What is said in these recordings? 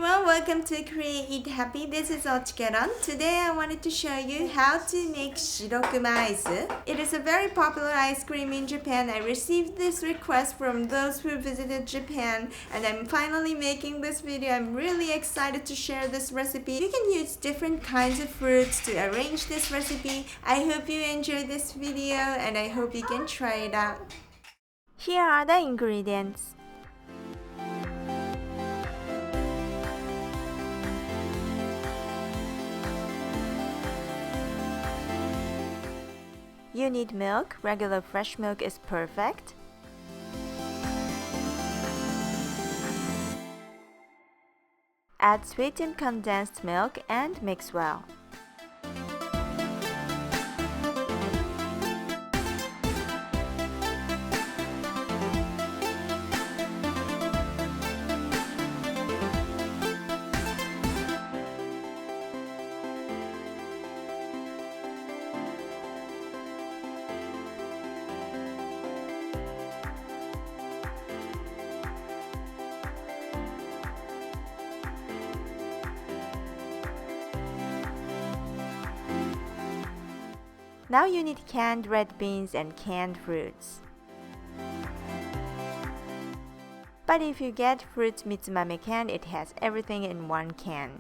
everyone, welcome to Create Eat Happy. This is OCHIKERON. Today I wanted to show you how to make Shirokuma ice. It is a very popular ice cream in Japan. I received this request from those who visited Japan and I'm finally making this video. I'm really excited to share this recipe. You can use different kinds of fruits to arrange this recipe. I hope you enjoy this video and I hope you can try it out. Here are the ingredients. You need milk. Regular fresh milk is perfect. Add sweetened condensed milk and mix well. Now you need canned red beans and canned fruits. But if you get fruit Mitsumame can, it has everything in one can.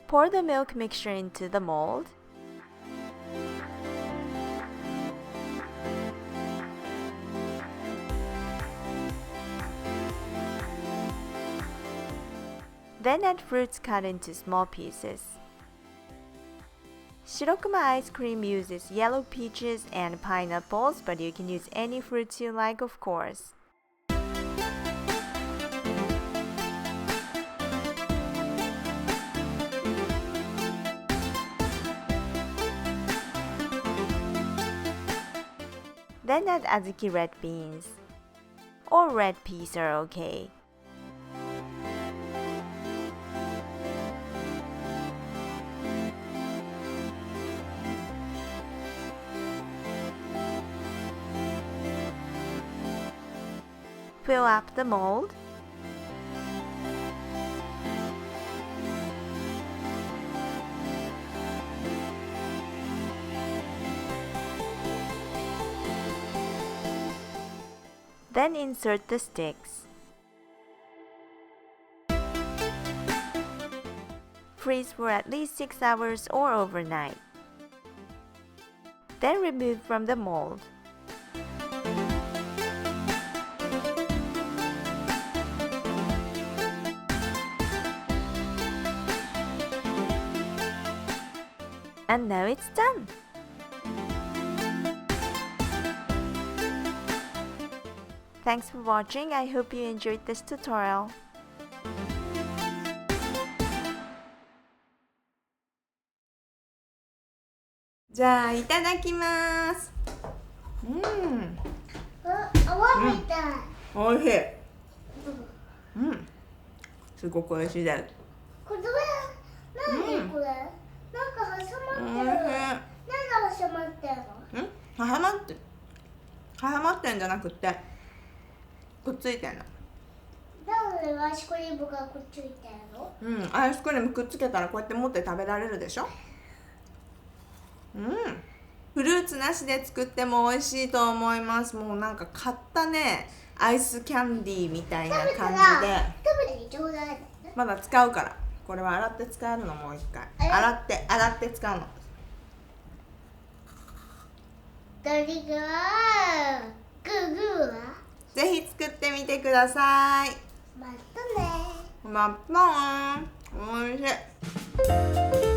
Pour the milk mixture into the mold. Then add fruits cut into small pieces. Shirokuma ice cream uses yellow peaches and pineapples, but you can use any fruits you like, of course. Then add Azuki red beans. Or red peas are okay. Fill up the mold. Then insert the sticks. Freeze for at least 6 hours or overnight. Then remove from the mold. And now it's done! Thanks for watching. I hope you enjoyed this tutorial. 자, いただきます。泡みたい。おいしい。すごくおいしいです。これ何これ？なんか挟まってる。なんで挟まってるの？挟まってんじゃなくてくっついてんの。なんでアイスクリームがくっついてるの？アイスクリームくっつけたらこうやって持って食べられるでしょ。フルーツなしで作っても美味しいと思います。もうなんか買ったねアイスキャンディーみたいな感じで。食べてちょうだい。まだ使うから。これは洗って使えるの。もう一回洗って使うの。誰がグーグーは？ぜひ作ってみてください。またね。またね。おいしい。